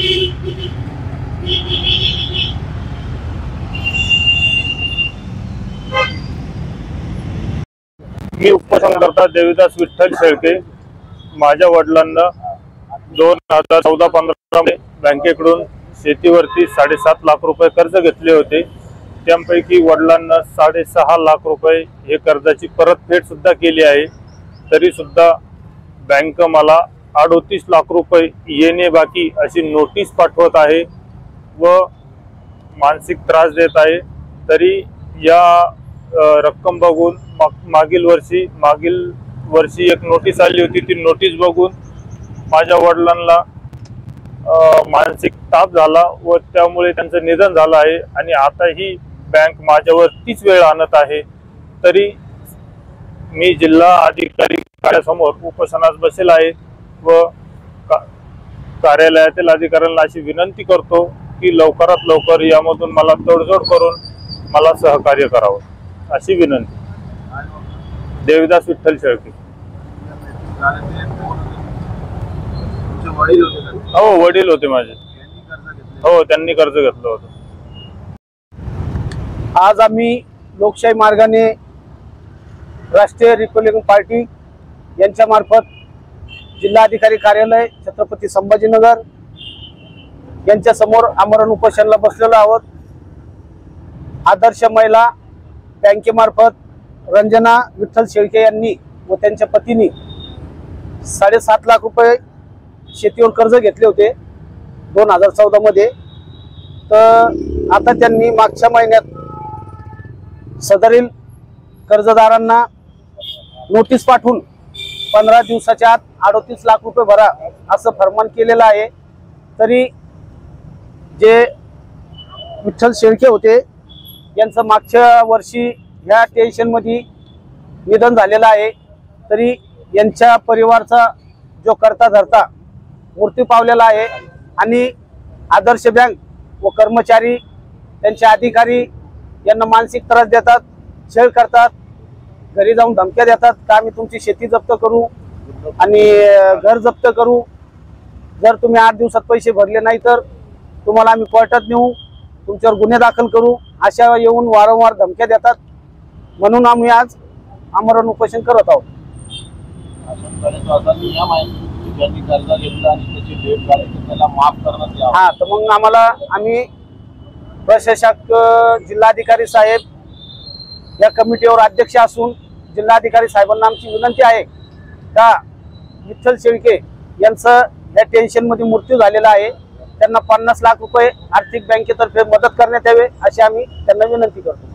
मी उपसंचालक देविदास विठ्ठल शेळके। माझ्या वडिलांना 2014-15 मध्ये बँकेकडून शेतीवरती 7.5 लाख रुपये कर्ज घेतले होते। त्यापैकी वडिलांना 6.5 लाख रुपये हे कर्जाची परतफेड सुद्धा केली आहे। तरी सुद्धा बँक मला 38 लाख रुपये येणे बाकी अशी नोटीस पाठवत आहे व मानसिक त्रास देत आहे। तरी या रक्कम बघून मागील वर्षी एक नोटीस आली होती। ती नोटीस बघून माझ्या वडिलांना मानसिक ताप झाला व त्यामुळे त्यांचं निधन झालं आहे आणि आता ही बँक माझ्यावर तीच वेळ आणत आहे। तरी मी जिल्हा अधिकारी कार्यालयासमोर उपोषणास बसेल आहे व कार्यालयातील अधिकाऱ्यांना अशी विनंती करतो की लवकरात लवकर यामधून मला तडजोड करून मला सहकार्य करावं अशी विनंती। देविदास विठ्ठल शेळके। हो, वडील होते माझे। हो, त्यांनी कर्ज घेतलं होतं। आज आम्ही लोकशाही मार्गाने राष्ट्रीय रिपब्लिकन पार्टी यांच्या मार्फत जिल्हाधिकारी कार्यालय छत्रपती संभाजीनगर यांच्या समोर आमरण उपोषणाला बसलेलो आहोत। आदर्श महिला बँकेमार्फत रंजना विठ्ठल शेळके यांनी व त्यांच्या पतींनी 7.5 लाख रुपये शेतीवर कर्ज घेतले होते 2014 मध्ये। तर आता त्यांनी मागच्या महिन्यात सदरील कर्जदारांना नोटीस पाठवून 15 दिवसाच्या आत 38 लाख रुपये भरा असं फरमान केलेलं आहे। तरी जे विठ्ठल शेळके होते यांचं मागच्या वर्षी ह्या टेन्शनमध्ये निधन झालेलं आहे। तरी यांच्या परिवाराचा जो करता धरता मृत्यू पावलेला आहे आणि आदर्श बँक व कर्मचारी त्यांचे अधिकारी यांना मानसिक त्रास देतात, छळ करतात, घरी जाऊन धमक्या देतात का आम्ही तुमची शेती जप्त करू आणि घर जप्त करू, जर तुम्ही 8 दिवसात पैसे भरले नाही तर तुम्हाला आम्ही कोर्टात नेऊ, तुमच्यावर गुन्हे दाखल करू अशा येऊन वारंवार धमक्या देतात। म्हणून आम्ही आज आमरण उपोषण करत आहोत। हा, तर मग आम्ही प्रशासक जिल्हाधिकारी साहेब या कमिटीवर अध्यक्ष असून जिल्हाधिकारी साहेबांना आमची विनंती आहे का विठ्ठल शेळके यांचं या टेन्शन मध्ये मृत्यू झालेला आहे, त्यांना 50 लाख रुपये आर्थिक बँकेतर्फे मदत करण्यात यावे अशी आम्ही त्यांना विनंती करतो।